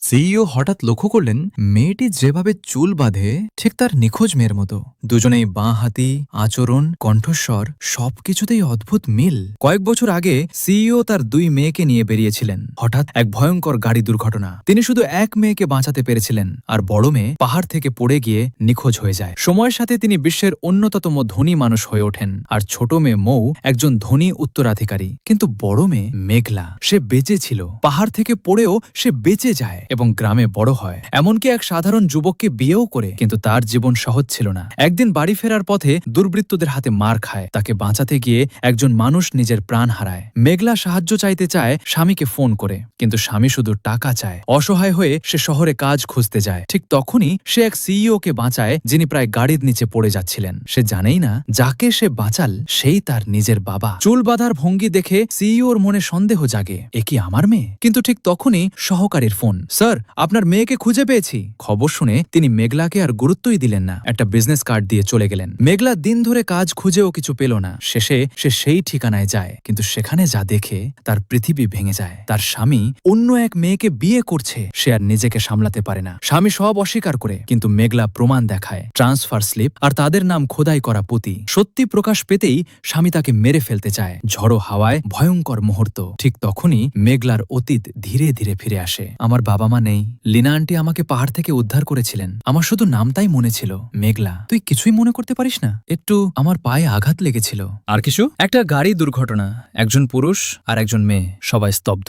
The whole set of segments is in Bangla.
সিইও হঠাৎ লক্ষ্য করলেন মেয়েটি যেভাবে চুল বাঁধে ঠিক তার নিখোঁজ মেয়ের মতো। দুজনেই বাঁ হাতি, আচরণ, কণ্ঠস্বর সবকিছুতেই অদ্ভুত মিল। কয়েক বছর আগে সিইও তার দুই মেয়েকে নিয়ে বেরিয়েছিলেন। হঠাৎ এক ভয়ঙ্কর গাড়ি দুর্ঘটনা। তিনি শুধু এক মেয়েকে বাঁচাতে পেরেছিলেন, আর বড় মেয়ে পাহাড় থেকে পড়ে গিয়ে নিখোঁজ হয়ে যায়। সময়ের সাথে তিনি বিশ্বের অন্যতম ধনী মানুষ হয়ে ওঠেন, আর ছোট মেয়ে মৌ একজন ধনী উত্তরাধিকারী। কিন্তু বড় মেয়ে মেঘলা, সে বেঁচে ছিল। পাহাড় থেকে পড়েও সে বেঁচে যায় এবং গ্রামে বড় হয়, এমনকি এক সাধারণ যুবককে বিয়েও করে। কিন্তু তার জীবন সহজ ছিল না। একদিন বাড়ি ফেরার পথে দুর্বৃত্তদের হাতে মার খায়। তাকে বাঁচাতে গিয়ে একজন মানুষ নিজের প্রাণ হারায়। মেঘলা সাহায্য চাইতে চায় স্বামীকে ফোন করে, কিন্তু স্বামী শুধু টাকা চায়। অসহায় হয়ে সে শহরে কাজ খুঁজতে যায়। ঠিক তখনই সে এক সিইওকে বাঁচায়, যিনি প্রায় গাড়ির নিচে পড়ে যাচ্ছিলেন। সে জানেই না যাকে সে বাঁচাল সেই তার নিজের বাবা। চুল বাঁধার ভঙ্গি দেখে সিইওর মনে সন্দেহ জাগে, এ কি আমার মেয়ে? কিন্তু ঠিক তখনই সহকারীর ফোন। স্যার, আপনার মেয়েকে খুঁজে পেয়েছি। খবর শুনে তিনি মেঘলাকে আর গুরুত্বই দিলেন না। একটা বিজনেস কার্ড দিয়ে চলে গেলেন। মেঘলা দিন ধরে কাজ খুঁজেও কিছু পেল না। শেষে সে সেই ঠিকানায় যায়, কিন্তু সেখানে যা দেখে তার পৃথিবী ভেঙে যায়। তার স্বামী অন্য এক মেয়েকে বিয়ে করছে। সে আর নিজেকে সামলাতে পারে না। স্বামী সব অস্বীকার করে, কিন্তু মেঘলা প্রমাণ দেখায়, ট্রান্সফার স্লিপ আর তাদের নাম খোদাই করা পুঁতি। সত্যি প্রকাশ পেতেই স্বামী তাকে মেরে ফেলতে চায়। ঝড়ো হাওয়ায় ভয়ঙ্কর মুহূর্ত। ঠিক তখনই মেঘলার অতীত ধীরে ধীরে ফিরে আসে। আমার বাবা মা নেই। লিনা আন্টি আমাকে পাহাড় থেকে উদ্ধার করেছিলেন। আমার শুধু নামটাই মনে ছিল মেঘলা। তুই কিছুই মনে করতে পারিস না? একটু আমার পায়ে আঘাত লেগেছিল। আর কিছু? একটা গাড়ি দুর্ঘটনা, একজন পুরুষ আর একজন মেয়ে, সবাই স্তব্ধ।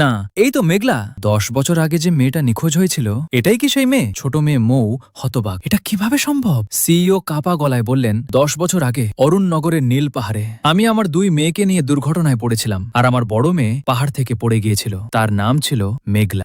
না, এই তো মেঘলা। 10 বছর আগে যে মেয়েটা নিখোঁজ হয়েছিল, এটাই কি সেই মেয়ে? ছোট মেয়ে মৌ হতবাক। এটা কিভাবে সম্ভব? সিইও কাপা গলায় বললেন, 10 বছর আগে অরুণ নগরের নীল পাহাড়ে আমি আমার দুই মেয়েকে নিয়ে দুর্ঘটনায় পড়েছিলাম, আর আমার বড় মেয়ে পাহাড় থেকে পড়ে গিয়েছিল। তার নাম ছিল মেঘলা।